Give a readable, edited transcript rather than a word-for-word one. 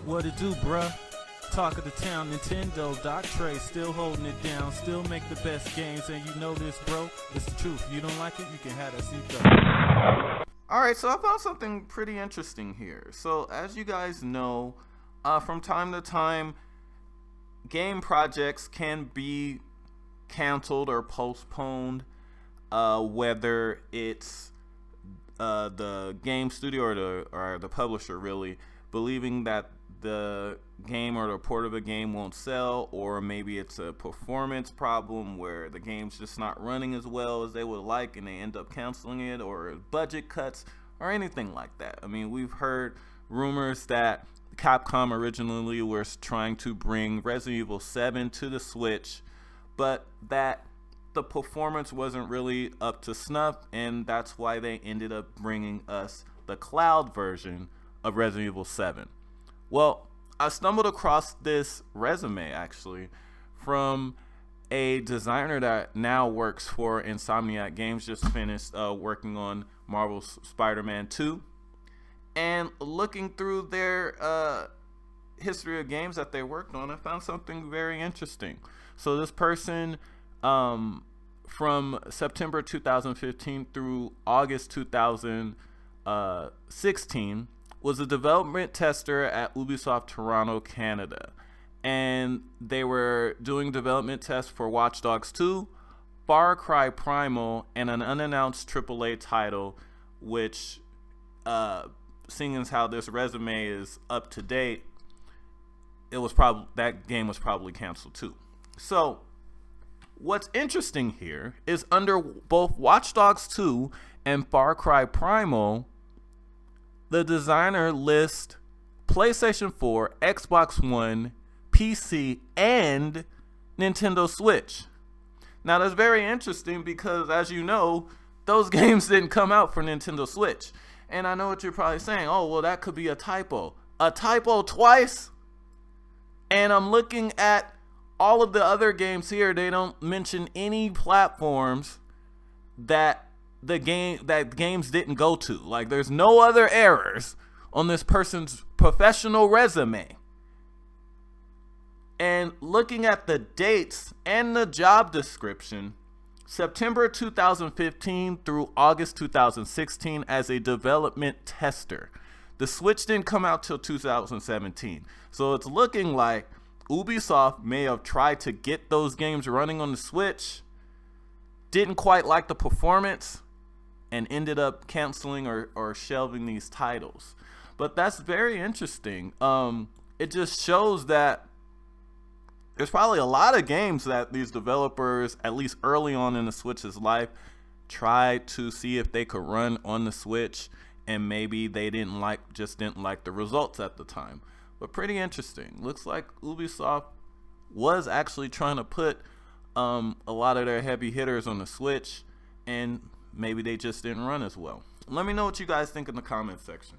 What it do, bruh? Talk of the town, Nintendo, Doc Trey, still holding it down, still make the best games, and you know this, bro. It's the truth. You don't like it, you can have that seat though. Alright, so I found something pretty interesting here. So, as you guys know, from time to time, game projects can be canceled or postponed, whether it's the game studio or the publisher really believing that the game or the port of the game won't sell, or maybe it's a performance problem where the game's just not running as well as they would like and they end up canceling it, or budget cuts or anything like that. I mean, we've heard rumors that Capcom originally was trying to bring Resident Evil 7 to the Switch, but that the performance wasn't really up to snuff, and that's why they ended up bringing us the cloud version of Resident Evil 7. Well, I stumbled across this resume actually from a designer that now works for Insomniac Games, just finished working on Marvel's Spider-Man 2. And looking through their history of games that they worked on, I found something very interesting. So this person, from September 2015 through August 2016, was a development tester at Ubisoft Toronto, Canada. And they were doing development tests for Watch Dogs 2, Far Cry Primal, and an unannounced AAA title, which, seeing as how this resume is up to date, that game was probably canceled too. So, what's interesting here is under both Watch Dogs 2 and Far Cry Primal, the designer lists PlayStation 4, Xbox One, PC, and Nintendo Switch. Now that's very interesting because, as you know, those games didn't come out for Nintendo Switch. And I know what you're probably saying. Oh, well, that could be a typo. A typo twice? And I'm looking at all of the other games here. They don't mention any platforms that games didn't go to. Like, there's no other errors on this person's professional resume. And looking at the dates and the job description, September 2015 through August 2016 as a development tester. The Switch didn't come out till 2017. So it's looking like Ubisoft may have tried to get those games running on the Switch, didn't quite like the performance, and ended up canceling or shelving these titles. But that's very interesting. It just shows that there's probably a lot of games that these developers, at least early on in the Switch's life, tried to see if they could run on the Switch, and maybe they didn't like the results at the time. But pretty interesting. Looks like Ubisoft was actually trying to put a lot of their heavy hitters on the Switch, and maybe they just didn't run as well. Let me know what you guys think in the comment section.